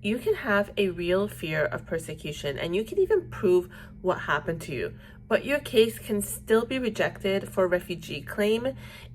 you can have a real fear of persecution and you can even prove what happened to you, but your case can still be rejected for a refugee claim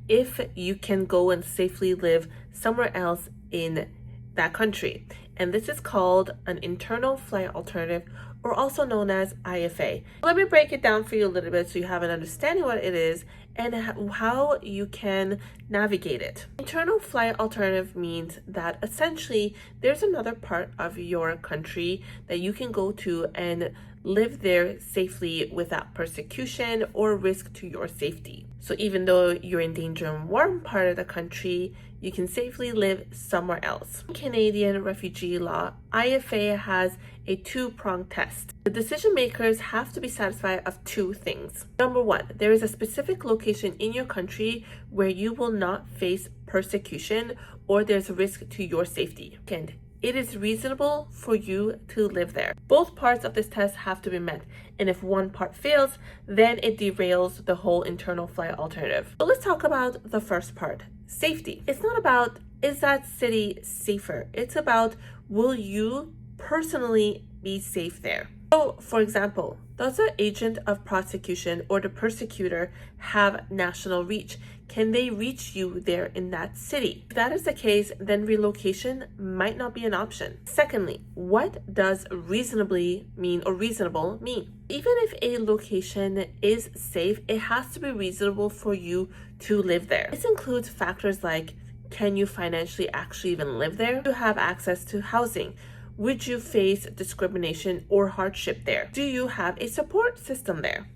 if you can go and safely live somewhere else in that country. And this is called an internal flight alternative, or also known as IFA. Let me break it down for you a little bit so you have an understanding what it is and how you can navigate it. Internal flight alternative means that essentially there's another part of your country that you can go to and live there safely without persecution or risk to your safety. So even though you're in danger in one part of the country, you can safely live somewhere else. In Canadian refugee law, IFA has a two-pronged test. The decision makers have to be satisfied of two things. Number one, there is a specific location in your country where you will not face persecution or there's a risk to your safety. Second, it is reasonable for you to live there. Both parts of this test have to be met, and if one part fails, then it derails the whole internal flight alternative. So let's talk about the first part, safety. It's not about, is that city safer? It's about, will you personally be safe there? So, for example, does the agent of prosecution or the persecutor have national reach? Can they reach you there in that city? If that is the case, then relocation might not be an option. Secondly, what does reasonably mean or reasonable mean? Even if a location is safe, it has to be reasonable for you to live there. This includes factors like, can you financially actually even live there? Do you have access to housing? Would you face discrimination or hardship there? Do you have a support system there?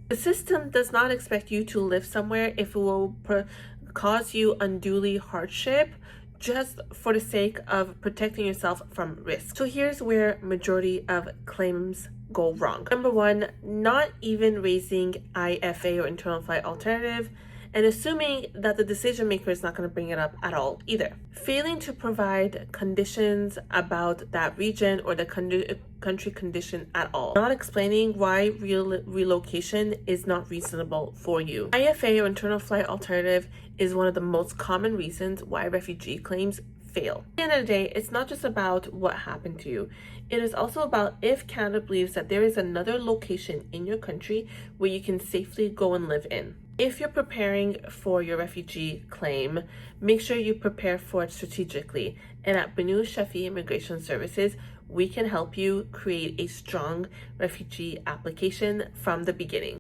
The system does not expect you to live somewhere if it will cause you unduly hardship just for the sake of protecting yourself from risk. So here's where majority of claims go wrong. Number one, not even raising IFA or internal flight alternative, and assuming that the decision maker is not going to bring it up at all either. Failing to provide conditions about that region or the country condition at all. Not explaining why relocation is not reasonable for you. IFA or internal flight alternative is one of the most common reasons why refugee claims fail. At the end of the day, it's not just about what happened to you. It is also about if Canada believes that there is another location in your country where you can safely go and live in. If you're preparing for your refugee claim, make sure you prepare for it strategically. And at Banu Shafi Immigration Services, we can help you create a strong refugee application from the beginning.